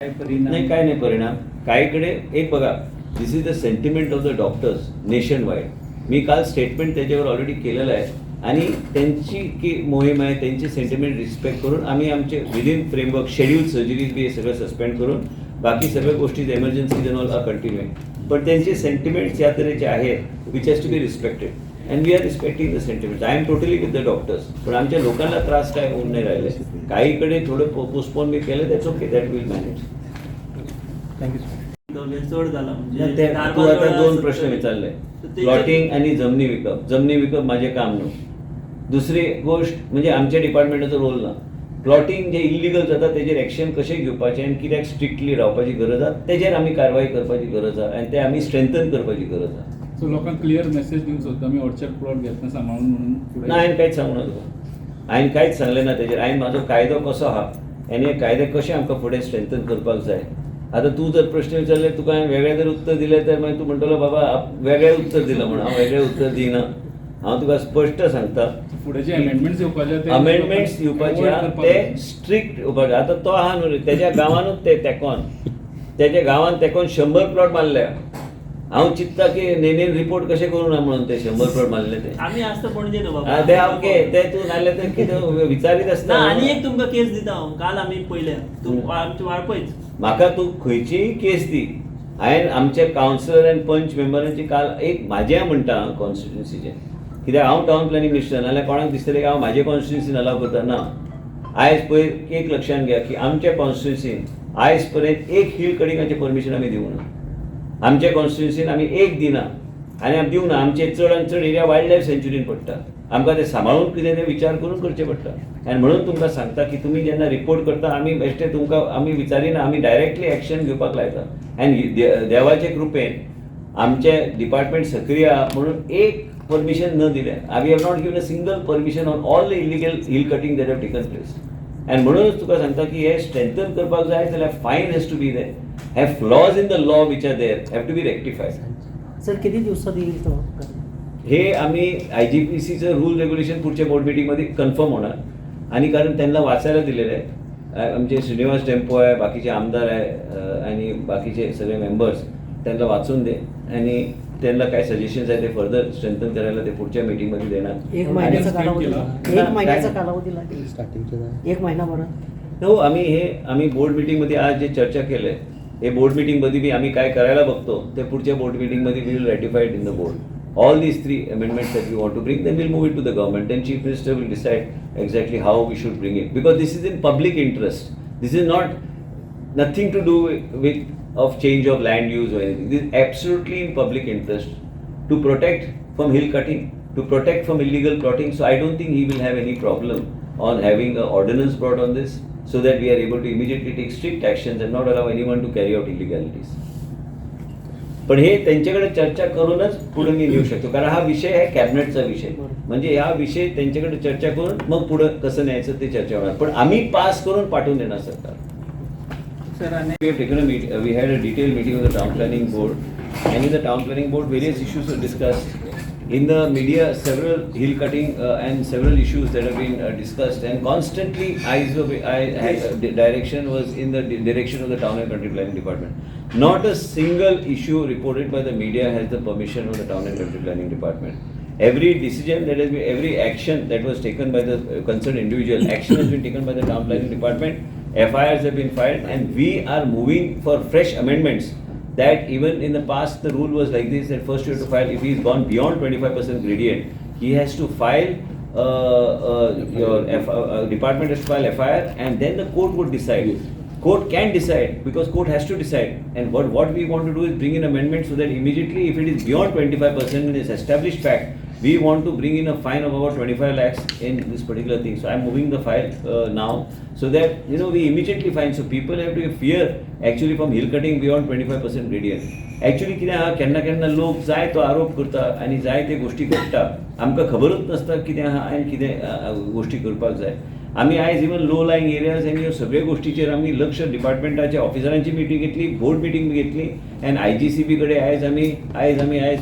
नाही, काय नाही परिणाम. काहीकडे एक बघा, this is the sentiment of the doctors nationwide. मी काल स्टेटमेंट त्याच्यावर ऑलरेडी केलेलं आहे आणि त्यांची की मोहीम आहे, त्यांची सेंटिमेंट रिस्पेक्ट करून आम्ही आमचे विदिन फ्रेमवर्क शेड्यूल सर्जरीज बी हे सगळं सस्पेंड करून बाकी सगळ्या गोष्टी एमर्जन्सी जनरल आर कंटिन्यू. पण त्यांचे सेंटिमेंट्स या तऱ्हेचे आहेत which has to be respected and we are respecting the sentiments. I am totally with the doctors. पण आमच्या लोकांना त्रास काय होऊन नाही राहिले. काहीकडे थोडं पोस्टपोन मी केलं, that's okay, that will manage. चढ झाला म्हणजे तू आता दोन प्रश्न विचारले, प्लॉटिंग आणि जमिनी विकप. जमिनी विकप माझे काम न्हू. दुसरी गोष्ट म्हणजे आमच्या डिपार्टमेंटाचो रोल ना. प्लॉटिंग जे इलिगल जाता तेजेर एक्शन कशें घेवपाचें आनी कित्याक स्ट्रिक्टली रावपाची गरज आसा तेजेर आमी कारवाई करपाची गरज आसा आनी ते आमी स्ट्रेंथन करपाची गरज आसा. सो लोकांक क्लियर मेसेज दिवंक सोदता आमी व्हॉट्सएप प्लॉट घेतना सांबाळून म्हणून ना, हांवें कांयच सांगूं ना तुका. हांवें कांयच सांगलें ना तेजेर. हांवें म्हाजो कायदो कसो आहा आनी हे कायदे कशे आमकां फुडें स्ट्रेंथन करपाक जाय. आतां तूं जर प्रश्न विचारले, तुका हांवें वेगळें जर उत्तर दिलें तर मागीर तूं म्हणटलो बाबा वेगळें उत्तर दिलां म्हणून. हांव वेगळें उत्तर दिना. हांव तुका स्पश्ट सांगता, फुडें जे अमेंडमेंट्स येवपाचे अमेंडमेंट्स येवपाचे आहा ते स्ट्रिक्ट येवपाचे. आतां तो आहा न्हू रे, तेज्या गांवानूच ते तेकोन, तेज्या गांवान तेकोन 100 प्लॉट मारल्या. हांव चिंतता की नेनेन रिपोर्ट कशें करूं ना म्हणून ते 100 प्लॉट मारले ते. आम्ही असतं पणजे न्हू बाबा. ते ओके, ते तूं नासले ते कितें विचारीत ना, आसता. आनी एक तुमकां केस दिता हांव. काल आमी पळयल्या तूं आमची वाळपयच. म्हाका तूं खंयचीय केस दी. हांवें आमचे कावन्सिलर आनी पंच मेंबरांची काल एक म्हाजें म्हणटा कॉन्स्टिट्युन्सीचें, कित्याक हांव टावन प्लॅनिंग मिनिस्टर नाल्यार कोणाक दिसतलें की हांव म्हाजे कॉन्स्टिट्युन्सीन अलाव करता. ना, आयज पयर एक लक्षांत घ्या की आमच्या कॉन्स्टिट्युन्सीन आयज पर्यंत एक हिल कटिंगाचें परमिशन आमी दिवंक ना. आमच्या कॉन्स्टिट्युन्सीन आमी एक दिना आनी आमी दिवंक ना. आमचे चड आनी चड एरिया वायल्ड लायफ सेंच्युरीन पडटा. आमकां ते सांबाळून कितें ते विचार करून करचें पडटा. आनी म्हणून तुमकां सांगता की तुमी जेन्ना रिपोर्ट करता आमी बेश्टे तुमकां आमी विचारिना, आमी डायरेक्टली एक्शन घेवपाक लायता. आनी देवाचे कृपेन आमचे डिपार्टमेंट सक्रीय आहा म्हणून एक परमिशन न दिलें. We have not given a single permission on all the illegal hill cutting that have taken place. आनी म्हणूनच तुका सांगता की हे स्ट्रेंथन करपाक जाय जाल्यार फायन हॅज टू बी देर. हे flaws in the law which are there have to be rectified. Sir किती दिवसात येईल तो? हे आम्ही IGPCचं रूल रेग्युलेशन पुढच्या बोर्ड मीटिंगमध्ये कन्फर्म होणार. आणि कारण त्यांना वाचायला दिलेलं आहे. आमचे श्रीनिवास टेम्पो आहे, बाकीचे आमदार आहे आणि बाकीचे सगळे मेंबर्स, त्यांना वाचून दे आणि त्यांना काय सजेशन्स आहे ते फर्दर स्ट्रेंथन करायला ते पुढच्या मीटिंगमध्ये देणार. एक महिन्याचा कालावधी काय? लागेल. एक महिनाभर. हो, आम्ही बोर्ड मीटिंगमध्ये आज जे चर्चा केलं आहे हे बोर्ड मीटिंगमध्ये बी आम्ही काय करायला बघतो ते पुढच्या बोर्ड मीटिंगमध्ये we will ratified in the board. All these 3 amendments that we want to bring, then we'll move it to the government. Then Chief Minister will decide exactly how we should bring it. Because this is in public interest. This is nothing to do with of change of land use or anything. This is absolutely in public interest to protect from hill cutting, to protect from illegal plotting. So I don't think he will have any problem on having an ordinance brought on this, so that we are able to immediately take strict actions and not allow anyone to carry out illegalities. पण हे त्यांच्याकडे चर्चा करूनच पुढे मी नेऊ शकतो, कारण हा विषय आहे कॅबिनेटचा विषय. म्हणजे हा विषय त्यांच्याकडे चर्चा करून मग पुढे कसं न्यायचं ते चर्चा होणार. पण आम्ही पास करून पाठवून देणार सरकार. We had a detailed meeting with the town planning board, and in the town planning board various issues were discussed. In the media, several hill cutting and several issues that have been discussed, and constantly direction was in the direction of the town and country planning department. Not a single issue reported by the media has the permission of the town and country planning department. Every decision that has been, every action that was taken by the concerned individual, action has been taken by the town planning department. FIRs have been filed, and we are moving for fresh amendments. That even in the past the rule was like this, that first you have to file, if he's gone beyond 25% gradient, he has to file your department has to file FIR, and then the court would decide. Court can decide because court has to decide. And what we want to do is bring in amendments so that immediately if it is beyond 25% and is established fact, we want to bring in a fine of about 25 lakhs in this particular thing. So I am moving the file now so that we immediately find. So people have to fear actually from hill cutting beyond 25% gradient. Actually कितें केन्ना लोक जाय तो आरोप करता आनी जाय ते गोष्टी घडटा. आमकां खबरूच नासता कितें आहा आनी कितें गोष्टी करपाक जाय. आम्ही आज इवन लो लाईंग एरियाज आणि सगळ्या गोष्टीचेर आम्ही लक्ष डिपार्टमेंटाच्या ऑफिसरांची मिटींग घेतली, बोर्ड मिटींग घेतली. अँड IGCB कडे आज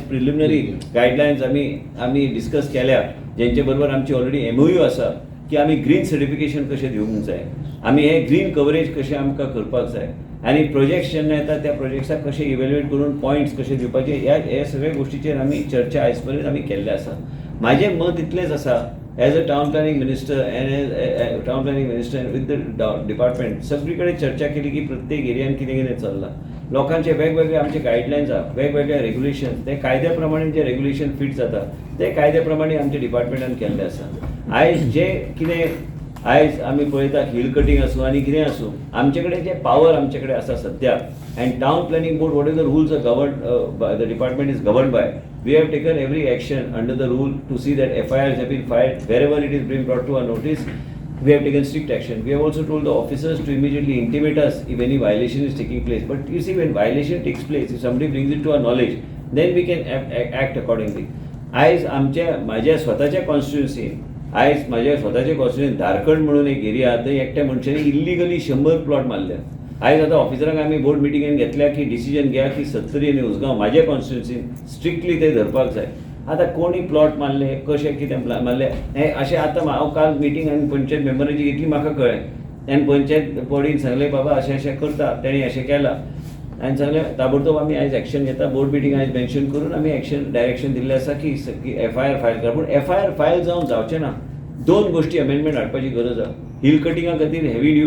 प्रिलिमिनरी गायडलायन्स आम्ही डिस्कस केल्या, ज्यांचे बरोबर आमची ऑलरेडी MOU आसा. की आमी ग्रीन सर्टिफिकेशन कशें दिवंक जाय, आमी हे ग्रीन कवरेज कशें आमकां करपाक जाय आनी प्रोजेक्ट्स जेन्ना येता त्या प्रोजेक्ट्साक कशें इवेल्युएट करून पॉयंट्स कशे दिवपाचे हे सगळे गोश्टीचेर आमी चर्चा आयज पर्यंत आमी केल्ले आसा. म्हाजें मत इतलेंच आसा as a town planning minister with the department सगळी कडेन चर्चा केली की प्रत्येक एरियान कितें कितें चल्लां, लोकांचे वेगवेगळे आमचे गायडलायन्स आहा, वेगवेगळे रेग्युलेशन, ते कायद्या प्रमाणे जे रेग्युलेशन फिट जाता ते कायद्या प्रमाणे आमच्या डिपार्टमेंटान केल्ले आसा. आयज जे कितें आयज आमी पळयता हिल कटींग आसूं आनी कितें आसूं, आमचे कडेन जे पावर आमचे कडेन आसा सद्या and town planning board what is the rules are govern the department is govern by, we have taken every action under the rule to see that FIRs have been filed wherever it is being brought to our notice. We have taken strict action. We have also told the officers to immediately intimate us if any violation is taking place. But you see, when violation takes place, if somebody brings it to our knowledge, then we can act accordingly. आयज माझ्या स्वताच्या कॉन्स्टिट्युन्सीन धारखंड म्हणून एक area थंय एकट्या मनशांनी इल्लिगली 100 plot मारल्या. आयज आतां ऑफिसरांक आमी बोर्ड मिटिंगेन घेतल्या की डिसिजन घ्या की सत्तरी आनी उसगांव म्हाज्या कॉन्स्टिट्युन्सीन स्ट्रिक्टली ते धरपाक जाय. आतां कोणी प्लॉट मारले, कशें कितें मारले हें अशें आतां हांव काल मिटींग आनी पंचायत मेंबरांची घेतली, म्हाका कळ्ळें आनी पंचायत बॉडीन सांगलें बाबा अशें अशें करता, तेणी अशें केलां आनी सांगलें ताबडतोब आमी आयज एक्शन घेता. बोर्ड मिटींग आयज मेन्शन करून आमी एक्शन डायरेक्शन दिल्लें आसा की FIR फायल करा. पूण FIR फायल जावन जावचें ना, 2 गोश्टी अमेंडमेंट हाडपाची गरज आसा. हिल कटिंगा खातीर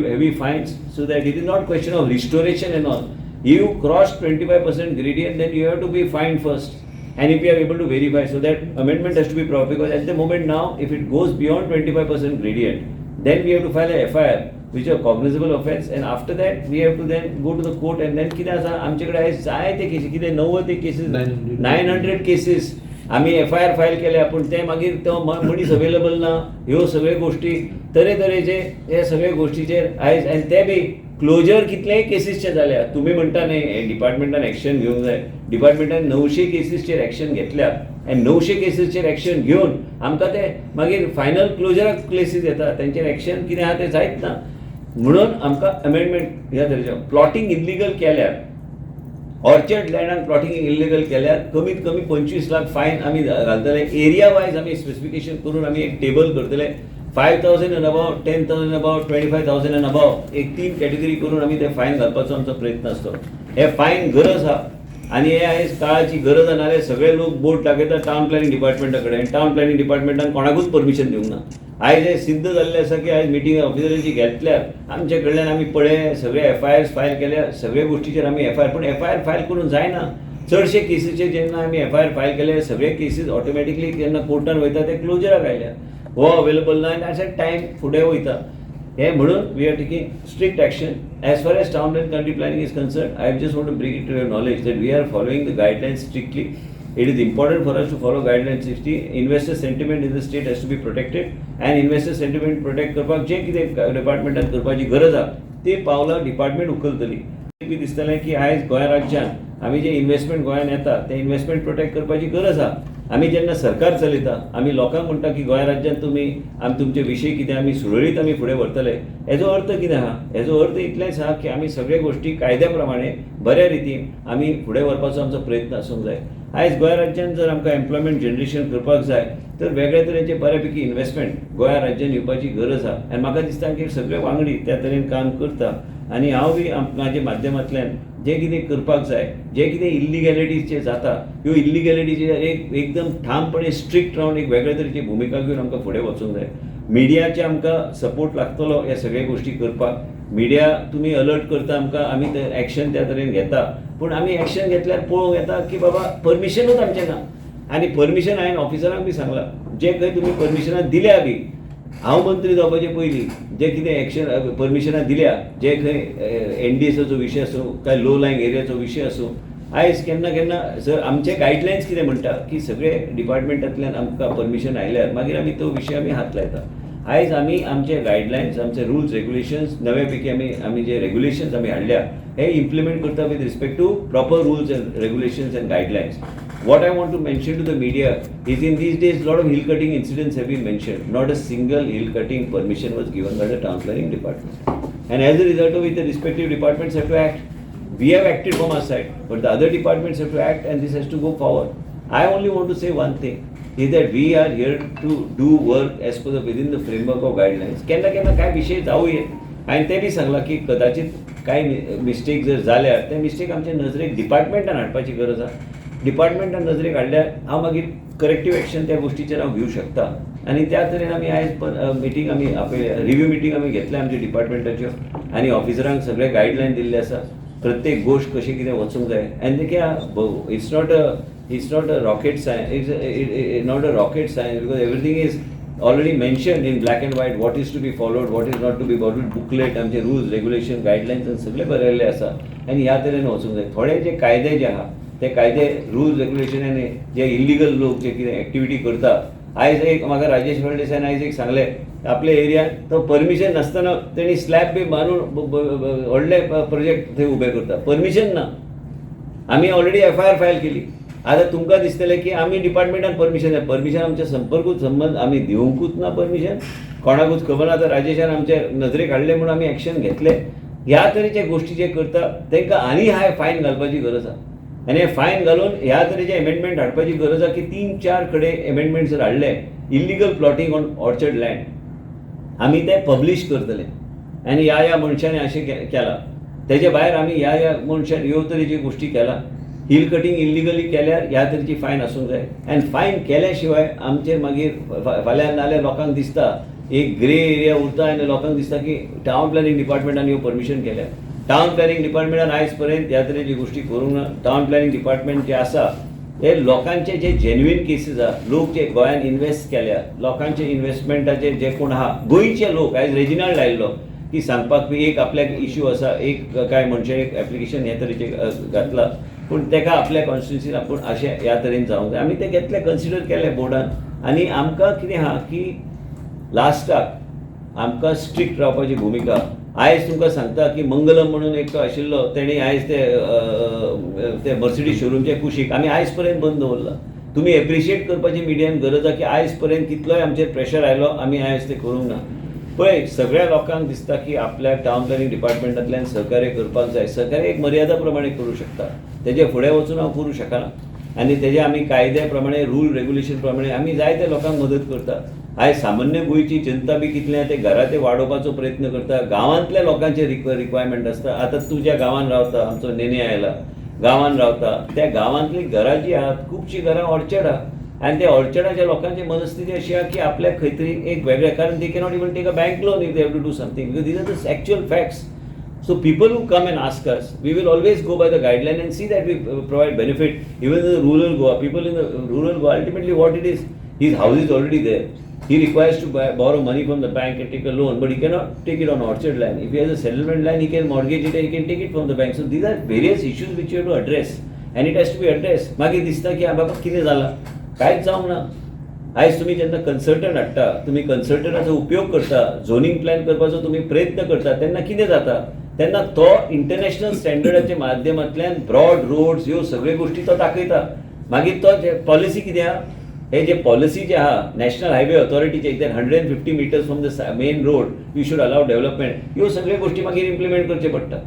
heavy finance so that it is not question of restoration end all. You cross 25% gradient, then you have to be fined first. And if you are able to verify, so that amendment has to be proper, because at the moment now, if it goes beyond 25% gradient, then we have to file a FIR, which is a cognizable offence, and after that, we have to then go to the court, and then कितें आसा आमचे कडेन जायते cases, कितें 90 cases, 900 cases आमी FIR file केल्या, पूण ते मागीर तो मनीस अवेलेबल ना, ह्यो सगळ्यो गोश्टी तरेतरेचे हे सगळे गोश्टीचेर आयज आनी ते बी क्लोजर कितलेय केसीसचे जाल्या. तुम्ही म्हणटा न्ही डिपार्टमेंटान एक्शन घेवंक जाय, डिपार्टमेंटान 900 केसीसचेर एक्शन घेतल्या आनी 900 केसीसचेर एक्शन घेवन आमकां ते मागीर फायनल क्लोजराक प्लेसीस येता, तेंचेर एक्शन कितें आहा तें जायत ना. म्हणून आमकां अमेंडमेंट ह्या तरेचें प्लॉटिंग इल्लिगल केल्यार, ऑर्चर्ड लँडान प्लॉटिंग इल्लिगल केल्यार कमीत कमी 25 लाख फायन आमी घालतले. एरिया वायज आमी स्पेसिफिकेशन करून आमी एक टेबल करतले. 5,000 and above, 10,000 above, 25,000 and above, एक 3 कॅटेगरी करून आमी ते फायन घालपाचो आमचो प्रयत्न आसतो. हे फायन गरज आहा आनी हे आयज काळाची गरज नाल्यार सगळे लोक बोट दाखयता टावन प्लॅनिंग डिपार्टमेंटा कडेन. टावन प्लॅनिंग डिपार्टमेंटान कोणाकूच परमिशन दिवंक ना. आयज हे सिद्ध जाल्लें आसा की आयज मिटींग ऑफिसरांची घेतल्यार आमचे कडल्यान आमी पळय सगळे FIRs फायल केल्या, सगळे गोश्टीचेर आमी FIR, पूण FIR फायल करून जायना. चडशे केसीचेर जेन्ना आमी FIR फायल केले, सगळे केसीस ऑटोमॅटिकली जेन्ना कोर्टान वयता ते क्लोजराक आयल्या. हो अवेलेबल ना आनी अशें टायम फुडें वयता. हे म्हणून we are taking strict action as far as town and country planning is concern. I just want to bring it to your knowledge that we are following the guidelines strictly. It is important for us to follow guidelines strictly. Investor sentiment in the state has to be protected, and investor sentiment protect करपाक जे कितें डिपार्टमेंटान करपाची गरज आहा ती पावलां department उखलतली. बी दिसतलें की आयज गोंय राज्यान आमी जे इन्व्हेस्टमेंट गोंयान येता ते इन्व्हेस्टमेंट प्रोटेक्ट करपाची गरज आहा. आमी जेन्ना सरकार चलयता आमी लोकांक म्हणटा की गोंय राज्यान तुमी आमी तुमचे विशय कितें आमी सुरळीत आमी फुडें व्हरतले. हेजो अर्थ कितें आहा? हेजो अर्थ इतलेंच आहा की आमी सगळे गोश्टी कायद्या प्रमाणे बऱ्या रितीन आमी फुडें व्हरपाचो आमचो प्रयत्न आसूंक जाय. आयज गोंय राज्यान जर आमकां एम्प्लॉयमेंट जनरेशन करपाक जाय तर वेगळ्या तरेचे बऱ्यापैकी इन्व्हेस्टमेंट गोंया राज्यान येवपाची गरज आहा. आनी म्हाका दिसता की सगळे वांगडी त्या तरेन काम करता आनी हांव बी म्हाज्या माध्यमांतल्यान जे कितें करपाक जाय, जे कितें इल्लिगॅलिटीज जाता ह्यो इल्लिगॅलिटीचेर एकदम ठामपणे स्ट्रिक्ट रावन एक वेगळे तरेची भुमिका घेवन आमकां फुडें वचूंक जाय. मिडियाचे आमकां सपोर्ट लागतलो ह्या सगळे गोश्टी करपाक. मिडिया तुमी अलर्ट करता आमकां, आमी ते एक्शन त्या तरेन घेता, पूण आमी एक्शन घेतल्यार पळोवंक येता की बाबा परमिशनूच आमचें ना. आनी परमिशन हांवें ऑफिसरांक बी सांगलां जे खंय तुमी परमिशनां दिल्या बी, हांव मंत्री जावपाचे पयलीं जे कितें एक्शन परमिशनां दिल्या, जे खंय NDSचो विशय आसूं काय लो लायंग एरियाचो विशय आसूं, आयज केन्ना केन्ना सर आमचे गायडलायन्स कितें म्हणटा की सगळे डिपार्टमेंटांतल्यान आमकां परमिशन आयल्यार मागीर आमी तो विशय आमी हात लायता. आयज आमी आमचे गायडलायन्स, आमचे रुल्स रेग्युलेशन्स नवे पैकी आमी जे रेग्युलेशन्स आमी हाडल्या हे इम्प्लिमेंट करता with respect to proper rules and regulations and guidelines. What I want to mention to the media is in these days lot of hill cutting incidents have been mentioned. Not a single hill cutting permission was given by the town planning department. And as a result of it, the respective departments have to act. We have acted from our side, but the other departments have to act and this has to go forward. I only want to say one thing. is that we are here to do work as per the within the framework of guidelines. केन्ना केन्ना काय विशय जावूये हांवें ते बी सांगलां की कदाचित कांय मिस्टेक जर जाल्यार ते मिस्टेक आमच्या नजरेक डिपार्टमेंटान हाडपाची गरज आसा. डिपार्टमेंटान नजरेक हाडल्यार हांव मागीर करेक्टीव एक्शन त्या गोष्टीचेर हांव घेवं शकता. आनी त्या तरेन आमी आयज मिटींग आमी रिव्यू मिटींग आमी घेतल्या आमच्या डिपार्टमेंटाच्यो आनी ऑफिसरांक सगळे गायडलायन दिल्ले आसा. प्रत्येक गोष्ट कशी कितें वचूंक जाय आनी देखीक it's not a rocket science. It's not a rocket science because everything is already mentioned in black and white. What is to be followed, what is not to be followed. Booklet, आमचे rules, regulation, guidelines and सगळे बरयल्ले आसा आनी ह्या तरेन वचूंक जाय. थोडे जे कायदे जे आहा ते कायदे रुल्स रेग्युलेशन आनी जे इलिगल लोक जे कितें एक्टिविटी करता. आयज एक म्हाका राजेश फर्नांडिसान आयज एक सांगलें आपल्या एरियात तो परमिशन नासतना तेणी स्लॅब बी मारून व्हडले प्रोजेक्ट थंय उबे करता. परमिशन ना. आमी ऑलरेडी FIR फायल केली. आता तुमकां दिसतलें की आमी डिपार्टमेंटान परमिशन आमचे संबंध आमी दिवंकूच ना परमिशन. कोणाकूच खबर ना. आतां राजेशान आमचे नजरेक हाडले म्हणून आमी एक्शन घेतले. ह्या तरेचे गोश्टी जे करता तांकां आनी हाय फायन घालपाची गरज आसा आनी हे फायन घालून ह्या तरेचे एमेंडमेंट हाडपाची गरज आसा की 3-4 कडेन एमेंडमेंट जर हाडले illegal plotting on orchard land आमी ते पब्लीश करतले आनी ह्या मनशांनी अशें केलां. तेजे भायर आमी ह्या मनशान ह्यो तरेची गोश्टी केला. हिल कटिंग इल्लिगली केल्यार ह्या तरेची फायन आसूंक जाय आनी फायन केल्या शिवाय आमचेर मागीर फाल्यां नाल्यार लोकांक दिसता एक ग्रे एरिया उरता आनी लोकांक दिसता की टावन प्लॅनिंग डिपार्टमेंटान ह्यो परमिशन केल्या. टावन प्लॅनिंग डिपार्टमेंटान आयज पर्यंत ह्या तरेची गोश्टी करूंक ना. टावन प्लॅनिंग डिपार्टमेंट जे आसा हे लोकांचे जे जेन्युइन केसीस आहा लोक जे गोंयान इन्वेस्ट केल्या लोकांचे इन्वेस्टमेंटाचे जे कोण आहा गोंयचे लोक आयज रेजिनाल्ड आयिल्लो की सांगपाक बी एक आपल्याक इश्यू आसा एक काय मनशे एक एप्लिकेशन हे तरेचे घातला पूण तेका आपल्या कॉन्स्टिट्युन्सीन आपूण अशें ह्या तरेन जावंक जाय. आमी ते घेतले कन्सिडर केले बोर्डान आनी आमकां कितें आहा की लास्टाक आमकां स्ट्रिक्ट रावपाची भुमिका. आयज तुमकां सांगता की मंगलम म्हणून एक तो आशिल्लो तेणी आयज ते मर्सिडीज शोरूमचे कुशीक आमी आयज पर्यंत बंद दवरला. तुमी एप्रिशिएट करपाची मिडियान गरज आसा की आयज पर्यंत कितलोय आमचेर प्रेशर आयलो आमी आयज ते करूंक ना. पळय सगळ्या लोकांक दिसता की आपल्या टावन प्लॅनिंग डिपार्टमेंटांतल्यान सहकार्य करपाक जाय. सहकार्य एक मर्यादा प्रमाणे करूं शकता. तेजे फुडें वचून हांव करूं शकना आनी तेजे आमी कायद्या प्रमाणे रूल रेग्युलेशन प्रमाणे आमी जाय ते लोकांक मदत करता. आयज सामान्य गोंयची जनता बी कितले ते घरा ते वाडोवपाचो प्रयत्न करता. गांवांतल्या लोकांचे रिक्वायरमेंट आसता. आतां तूं ज्या गांवांत रावता आमचो नेने आयला गांवांत रावता त्या गांवांतली घरां जी आहात खुबशीं घरां ऑर्चर्ड आहा आनी त्या ऑर्चर्डाच्या लोकांची मनस्थिती अशी आहा की आपल्याक खंय तरी एक वेगळें कारण they cannot even take a bank loan if they have to do something because these are the actual facts. So people who come and ask us, we will always go by the guideline and see that we provide benefit. Even in the rural Goa, people in the rural Goa, ultimately what it is, his house is already there. He requires to borrow money from the bank and take a loan, but he cannot take it on orchard land. If he has a settlement land, he can mortgage it and he can take it from the bank. So these are various issues which you have to address and it has to be addressed. मागीर दिसता की बाबा कितें जाला कांयच जावंक ना. आयज तुमी जेन्ना कन्सल्टंट हाडटा तुमी कन्सल्टंटाचो उपयोग करता झोनींग प्लॅन करपाचो तुमी प्रयत्न करता तेन्ना कितें जाता तेन्ना तो इंटरनॅशनल स्टँडर्डाच्या माध्यमांतल्यान ब्रॉड रोड्स ह्यो सगळ्यो गोश्टी तो दाखयता. मागीर तो पॉलिसी कितें आहा हे जे पॉलिसी जे आहा नॅशनल हायवे ऑथॉरिटीचे 150 metres from the main road you should allow development ह्यो सगळ्यो गोश्टी मागीर इम्प्लिमेंट करचे पडटा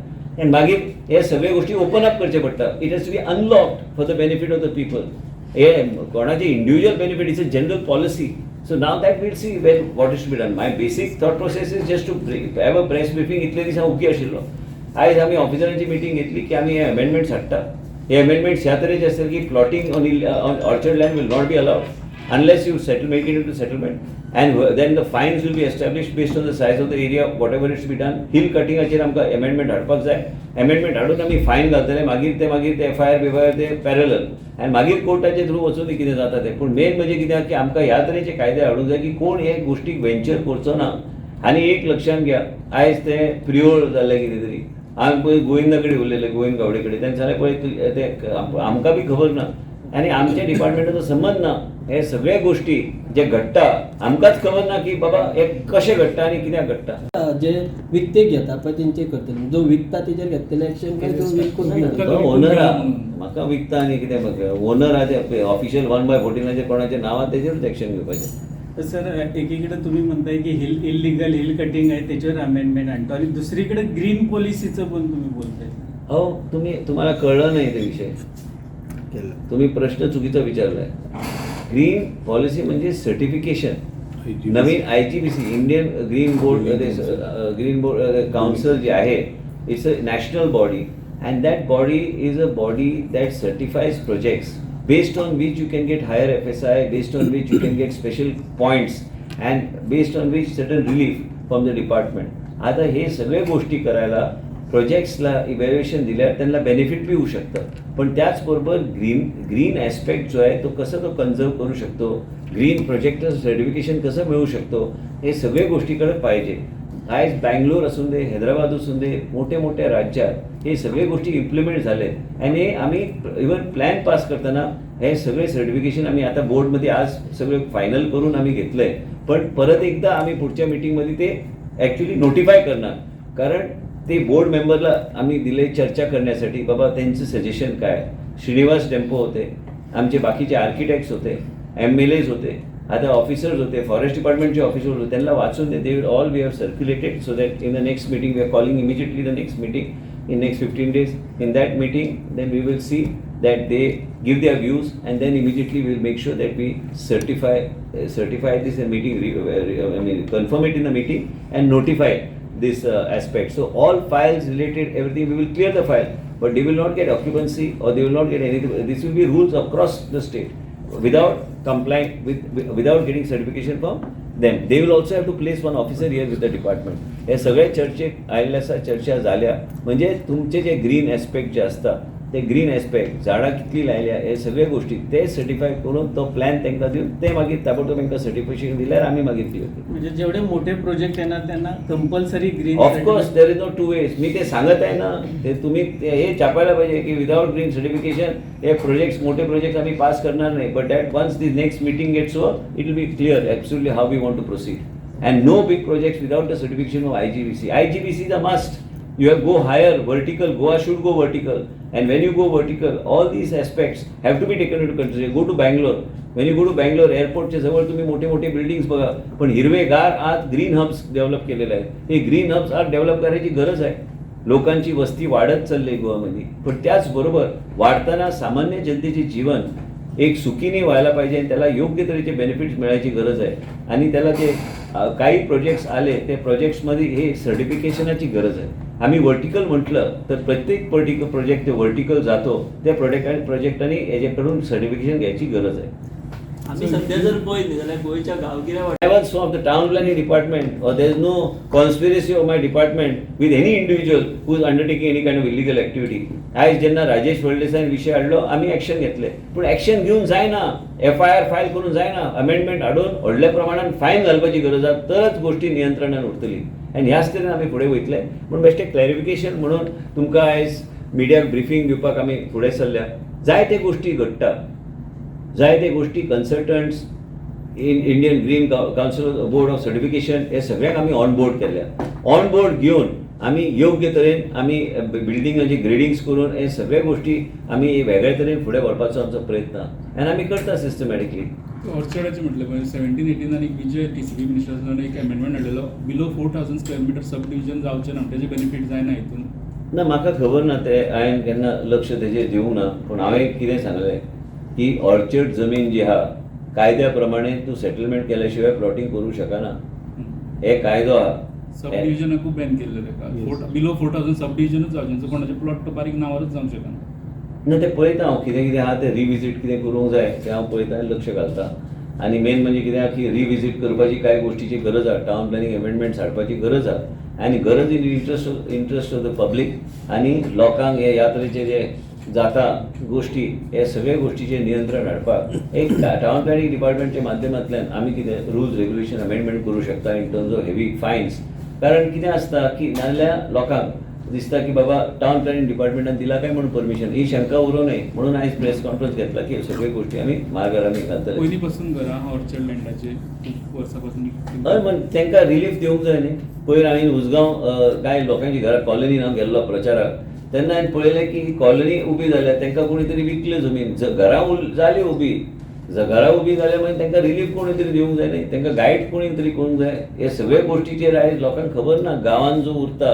आनी मागीर हे सगळ्यो गोश्टी ओपन अप करचे पडटा. It has to be unlocked for the benefit of the people. हे कोणाचे individual benefit it's a general policy. So now that we'll see what is to be done. My basic thought process is just to have a press briefing. इतले दिसा okay आशिल्लो. आयज आमी ऑफिसरांची meeting घेतली की आमी हे अमेंडमेंट्स हाडटा. हे अमेंडमेंट्स ह्या तरेचे आसतात की plotting on orchard land will not be allowed unless you make it into settlement and then the fines will be established based on the size of the area whatever is to be done. Hill cutting आचेर आमकां amendment हाडपाक जाय. amendment हाडून आमी फायन घालतले मागीर ते FIR ते पॅरलल आनी मागीर कोर्टाचे थ्रू वचून कितें जाता तें. पूण मेन म्हणजे कितें की आमकां ह्या तरेचे कायदे हाडूंक जाय की कोण हे गोश्टीक वेंचर करचो ना. आनी एक लक्षांत घ्या आयज ते प्रिओल जाल्ले कितें तरी हांवें पळय गोविंदा कडेन उलयले गोविंद गावडे कडेन तांचे पळय ते आमकां बी खबर ना आनी आमच्या डिपार्टमेंटाचो संबंध ना. हे सगळे गोष्टी जे घडटा आमकांच खबर ना की बाबा हे कशें घडटा आनी कित्याक घडटा. जे विकतेक घेता पळय तेंचे करतले जो विकता तेजेर घेतलेले एक्शन काय तो विकून ओनर आहा म्हाका विकता आनी कितें ओनर आहा ते ऑफिशियल 1/14 कोणाचे नांवान तेजेरूच एक्शन घेवपाचें. सर एकीकडे तुम्ही म्हणताय की इलिगल हिल कटिंग आहे त्याच्यावर अमेंडमेंट आणतो आणि दुसरीकडे ग्रीन पॉलिसीचं पण तुम्ही बोलताय. तुम्हाला कळलं नाही ते विषय. तुम्ही प्रश्न चुकीचा विचारलाय. ग्रीन पॉलिसी म्हणजे सर्टिफिकेशन नवीन IGBC Indian green board green board council जे आहे it's a national body and that body is a body that certifies projects based on which you can get higher FSI, based on which you can get special points and based on which certain relief from the department. आता हे सगळे गोष्टी करायला प्रोजेक्ट्सला evaluation दिल्यावर त्यांना benefit बी होऊ शकतं पण त्याचबरोबर ग्रीन ॲस्पेक्ट जो आहे तो कसं तो कन्झर्व करू शकतो ग्रीन प्रोजेक्टचं सर्टिफिकेशन कसं मिळू शकतो हे सगळे गोष्टीकडे पाहिजे. आज बँगलोर असून दे हैदराबाद असून दे मोठ्या राज्यात हे सगळे गोष्टी इम्प्लिमेंट झाले आणि आम्ही इव्हन प्लॅन पास करताना हे सगळे सर्टिफिकेशन आम्ही आता बोर्डमध्ये आज सगळे फायनल करून आम्ही घेतलं आहे पण परत एकदा आम्ही पुढच्या मीटिंगमध्ये ते ॲक्च्युली नोटिफाय करणार कारण ते बोर्ड मेंबरला आम्ही दिले चर्चा करण्यासाठी बाबा त्यांचं सजेशन काय. श्रीनिवास टेम्पो होते आमचे बाकीचे आर्किटेक्ट्स होते MLAs होते आता ऑफिसर्स होते फॉरेस्ट डिपार्टमेंटचे ऑफिसर्स होते त्यांना वाचून they will all we have circulated so that in the next meeting we are calling immediately the next meeting in next 15 days. In that meeting then we will see that they give their views and then immediately we will make sure that we certify this in meeting confirm it in the meeting and notify this aspect. So all files related everything we will clear the file but they will not get occupancy or they will not get anything. This will be rules across the state without complying without getting certification from them. They will also have to place one officer here with the department. हे सगळे चर्चा झाल्या म्हणजे तुमचे जे green aspect जे असतात ते ग्रीन ॲस्पेक्ट झाडां कितली लायल्या हे सगळे गोष्टी ते सर्टिफाय करून तो प्लॅन तांकां दिवन ते मागीर ताबडतोब तांकां सर्टिफिकेशन दिल्यार आमी मागीर क्लियर करता. म्हणजे जेवढे मोठे प्रोजेक्ट येणार त्यांना compulsory green of course there is no two ways मी ते सांगत आहे ना ते तुम्ही हे छापायला पाहिजे की विदाउट ग्रीन सर्टिफिकेशन हे प्रोजेक्ट्स मोठे प्रोजेक्ट आम्ही पास करणार नाही but that once this next meeting gets over it will be clear absolutely how we want to proceed and no big projects without the certification of IGBC is a must. You have go higher, vertical. Goa should go vertical. And when you go vertical, all these aspects have to be taken into consideration. Go to Bangalore. When you go to Bangalore, airport च्या जवळ तुम्ही मोठे buildings बघा पण हिरवेगार आज green hubs develop केलेले आहेत. हे ग्रीन हब्स आज डेव्हलप करायची गरज आहे. लोकांची वस्ती वाढत चालली आहे गोवामध्ये पण त्याचबरोबर वाढताना सामान्य जनतेचे जीवन एक सुखीने व्हायला पाहिजे आणि त्याला योग्य तऱ्हेचे बेनिफिट्स मिळायची गरज आहे आणि त्याला ते काही प्रोजेक्ट्स आले ते प्रोजेक्ट्समध्ये हे सर्टिफिकेशनाची गरज आहे. आम्ही वर्टिकल म्हटलं तर प्रत्येक प्रोजेक्ट ते वर्टिकल जातो त्या प्रोजेक्टाने याच्याकडून सर्टिफिकेशन घ्यायची गरज आहे. आम्ही सध्या जर पळयली जाल्यार गोंयच्या गांवगिऱ्या I was from the town planning department or there is no conspiracy of my department with any individual who is undertaking any kind of illegal activity. आज जेन्ना राजेश फळदेसाईन विषय हाडलो आम्ही ॲक्शन घेतले पण ॲक्शन घेऊन जायना FIR फायल करून जायना अमेंडमेंट हाडून व्हडल्या प्रमाणात फायन घालपाची गरज आहे तरच गोष्टी नियंत्रणात उरतली आनी ह्याच तरेन आमी फुडें वयतले. पूण बेश्टे क्लॅरिफिकेशन म्हणून तुमकां आयज मिडियाक ब्रिफींग दिवपाक आमी फुडें सरल्या. जायते गोष्टी घडटा जायते गोष्टी consultants Indian green council board of certification हे सगळ्यांक आमी ऑन बोर्ड केल्या. ऑन बोर्ड घेवन आमी योग्य तरेन आमी बिल्डिंगाची ग्रेडिंग्स करून हे सगळे गोष्टी आमी वेगळ्या तरेन फुडें व्हरपाचो आमचो प्रयत्न आनी आमी करता सिस्टमॅटिकली. ऑर्चर्डाचे म्हटलं म्हणजे 17-18 आणि विजय TCP मिनिस्टरान एक अमेंडमेंट हाडलेलो बिलो 4000 स्क्वेअर मिटर सब डिव्हिजन जावचे ना त्याचे बेनिफीट जायना हितून. ना म्हाका खबर ना ते हांवें केन्ना लक्ष तेजेर दिवंक ना पूण हांवें कितें सांगलें की ऑर्चर्ड जमीन जी आहा कायद्या प्रमाणे तूं सेटलमेंट केल्या प्लॉटिंग करूं शकना. हे कायदो आहा सब डिव्हिजनाकूय बॅन केल्लें तेका बिलो 4000 सब डिव्हिजनूच जावचे कोणाचे प्लॉट तो बारीक नांवारच जावंक शकना. ना ते पळयता हांव कितें आहा ते रिविजीट कितें करूंक जाय तें हांव पळयता आनी लक्ष घालता आनी मेन म्हणजे कितें आहा की रिविजीट करपाची कांय गोष्टीची गरज आहा टावन प्लॅनिंग अमेंडमेंट्स हाडपाची गरज आहा आनी गरज in interest of the public आनी लोकांक हे ह्या तरेचे जे जाता गोष्टी हे सगळे गोष्टीचे नियंत्रण हाडपाक एक टावन प्लॅनिंग डिपार्टमेंटच्या माध्यमांतल्यान आमी कितें रुल्स रेग्युलेशन अमेंडमेंट करूं शकता in terms of heavy finance. कारण कितें आसता की नाजाल्यार लोकांक दिसता की बाबा टावन प्लॅनिंग डिपार्टमेंटान दिला काय म्हणून परमिशन ही शंका उरूं नये म्हणून आयज प्रेस कॉन्फरन्स घेतला की सगळ्यो गोष्टी आमी मार्गार आमी घालतले. पयलीं पासून घरा ऑर्चर्ड लँडाचे खूब वर्सां पासून हय पण तांकां रिलीफ दिवंक जाय न्ही. पयर हांवें उसगांव कांय लोकांची घरा कॉलनीन हांव गेल्लो प्रचाराक तेन्ना हांवें पळयलें की कॉलनी उबी जाल्या तांकां कोणी तरी विकल्यो जमीन घरां जाली उबी घरां उबी जाल्या मागीर तांकां रिलीफ कोणी तरी दिवंक जाय न्ही तांकां गायड कोणी तरी करूंक जाय. हे सगळे गोष्टीचेर आयज लोकांक खबर ना. गांवांत जो उरता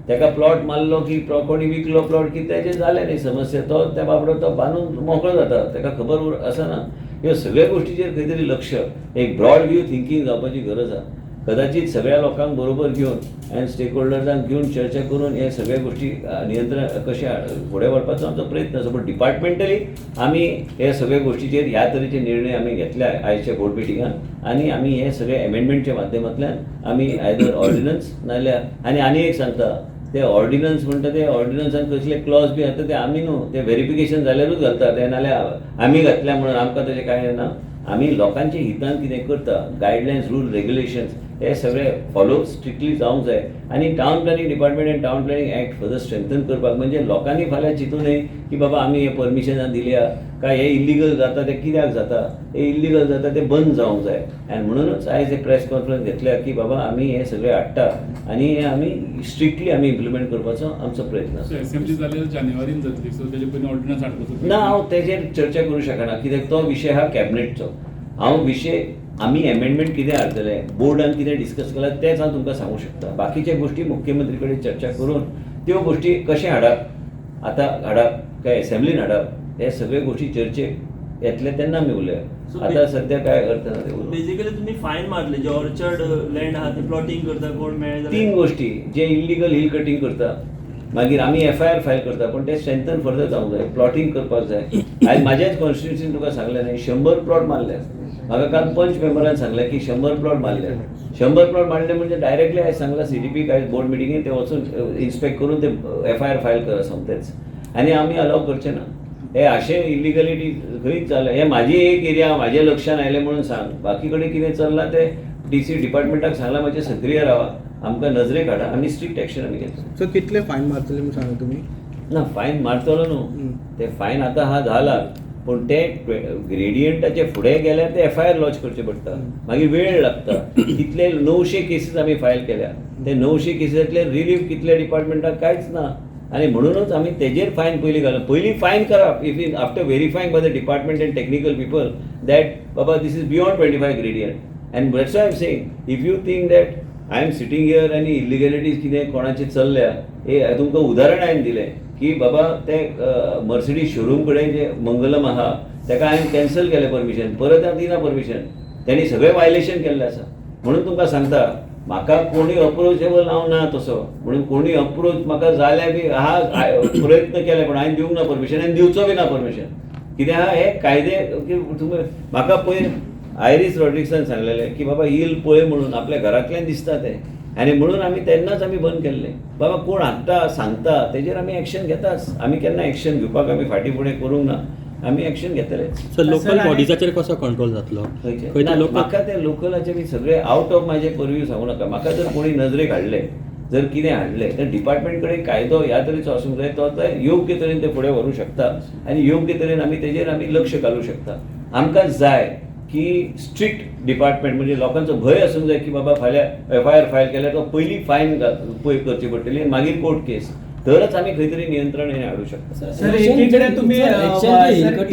ताका प्लॉट मारलो की कोणी विकलो प्लॉट की तेजें जालें न्ही समस्या तो त्या बाबडो तो बांदून मोकळो जाता ताका खबर आसना. ह्यो सगळ्या गोष्टीचेर खंय तरी लक्ष, एक ब्रॉड व्यू थिंकींग जावपाची गरज आसा. कदाचित सगळ्या लोकांक बरोबर घेवन आनी स्टेक होल्डर्सांक घेवन चर्चा करून हे सगळ्या गोष्टी नियंत्रण कशे फुडें व्हरपाचो आमचो प्रयत्न आसा. पण डिपार्टमेंटली आमी हे सगळ्या गोष्टीचेर ह्या तरेचे निर्णय आमी घेतल्या आयच्या बोर्ड मिटिंगान, आनी आमी हे सगळे एमेंडमेंटच्या माध्यमांतल्यान आमी आयदर ऑर्डिनन्स नाल्यार आनी एक सांगता, ते ऑर्डिनन्स म्हणटा ते ऑर्डिनन्सान कसले क्लॉज बी आसता ते आमी न्हू, ते व्हेरिफिकेशन जाल्यारूच घालता, ते नाल्यार आमी घातल्या म्हणून आमकां तशें कांय ना. आमी लोकांच्या हितान कितें करता, गायडलायन्स रूल रेग्युलेशन्स हे सगळे फॉलो स्ट्रिक्टली जावंक जाय. आनी टावन प्लॅनिंग डिपार्टमेंट आनी town planning act further strengthen करपाक, म्हणजे लोकांनी फाल्यां चिंतू नये की बाबा आमी हे परमिशनां दिल्या काय हे इल्लिगल जाता ते कित्याक जाता, हे इल्लिगल जाता ते बंद जावंक जाय. आनी म्हणूनच आयज हे प्रेस कॉन्फरन्स घेतल्या की बाबा आमी हे सगळे हाडटा आनी हे आमी स्ट्रिक्टली आमी इम्प्लिमेंट करपाचो आमचो प्रयत्न आसा. असेंब्ली जाल्यार जानेवारीन जातली, सो तेजे पयलीं ऑर्डिनन्स हाडपाचो ना, हांव तेजेर चर्चा करूं शकना, कित्याक तो विशय हा कॅबिनेटचो. हांव विशय आमी एमेंडमेंट कितें हाडटले, बोर्डान कितें डिस्कस केलां तेंच हांव तुमकां सांगूं शकता. बाकीचे गोष्टी मुख्यमंत्री कडेन चर्चा करून त्यो गोष्टी कशें हाडप, आतां हाडप काय एसेंब्लीन हाडप, हे सगळे गोष्टी चर्चेक येतले तेन्ना आमी उलया. So आतां सद्या काय अर्थ ना ते उलोवंक. बेसिकली तुम्ही फायन मारले जे ऑर्चर्ड लँड आहा ते प्लॉटिंग करता कोण मेळ्ळे तीन गोष्टी, जे इल्लिगल हिल कटिंग करता, मागीर आमी FIR फायल करता, पण ते स्ट्रेंथन फर्दर जावंक जाय, प्लॉटिंग करपाक जाय. आयज म्हाज्याच कॉन्स्टिट्युन्सीन तुका सांगलें न्ही, 100 प्लॉट मारले. म्हाका काल पंच मेंबरान सांगलें की 100 प्लॉट मारले. 100 प्लॉट मारले म्हणजे डायरेक्टली आयज सांगला CDP आयज बोर्ड मिटिंगेन ते वचून इन्स्पेक्ट करून ते FIR फायल करा सोमतेच. आनी आमी अलाव करचे ना. हे अशें इल्लिगलिटी खंयच जालें, हे म्हाजी एक एरिया म्हाज्या लक्षान आयलें म्हणून सांग. बाकी कडेन कितें चल्लां ते DC डिपार्टमेंटाक सांगलां मातशें सक्रीय रावा, आमकां नजरेक हाडा, आमी स्ट्रिक्ट एक्शन आमी घेतली. सो कितले फायन मारतले म्हणून सांगा तुमी? ना, फायन मारतलो न्हू, ते फायन आतां हा 10 लाख, पूण ते ग्रेडियंटाचे फुडें गेल्यार ते FIR लॉन्च करचे पडटा, मागीर वेळ लागता. कितले 900 केसीस आमी फायल केल्या, ते 900 केसीसांतले रिलीफ कितले डिपार्टमेंटाक कांयच ना. आनी म्हणूनच आमी तेजेर फायन पयलीं घालप. पयलीं फायन करप if after verifying by the department and technical people that बाबा this is beyond 25 gradient. And that's why I am saying, if you think that I am sitting here आनी इल्लिगॅलिटीज कितें कोणाचे चल्ल्या, हे तुमकां उदाहरण हांवें दिलें की बाबा ते मर्सिडीज शोरूम कडेन जे मंगलम आहा ताका हांवें कॅन्सल केलें परमिशन, परत हांव दिना परमिशन. तांणी सगळें वायलेशन केल्लें आसा. म्हणून तुमकां सांगता, म्हाका कोणी अप्रोचेबल हांव ना तसो, म्हणून कोणी अप्रोच म्हाका जाल्यार बी प्रयत्न केले पण हांवें दिवंक ना परमिशन आनी दिवचो बी ना परमिशन. कित्याक हा हे कायदे तुमी म्हाका पयर आयरिस रॉड्रिक्सान सांगलेलें की बाबा हिल पळय म्हणून आपल्या घरांतल्यान दिसता ते, आनी म्हणून आमी तेन्नाच आमी बंद केल्लें. बाबा कोण हाडटा सांगता तेजेर आमी एक्शन घेताच. आमी केन्ना एक्शन घेवपाक आमी फाटीं फुडें करूंक ना, आमी एक्शन घेतले. सर लोकल बॉडीजाचेर कसो कंट्रोल जातलो? म्हाका ते लोकलाचे बी सगळे आउट ऑफ म्हाजे परव्यू सांगू नाका. म्हाका जर कोणी नजरेक हाडले, जर कितें हाडलें तर डिपार्टमेंट कडेन कायदो ह्या तरेचो आसूंक जाय, तो योग्य तरेन ते फुडें व्हरूंक शकता आनी योग्य तरेन आमी तेजेर आमी लक्ष घालूंक शकता. आमकां जाय की स्ट्रिक्ट डिपार्टमेंट, म्हणजे लोकांचो भंय आसूंक जाय की बाबा फाल्यां FIR फायल केल्यार तो पयलीं फायन पय करची पडटली आनी मागीर कोर्ट केस, तरच आमी खंय तरी नियंत्रण हें हाडूंक शकता. सर एकीकडे तुम्ही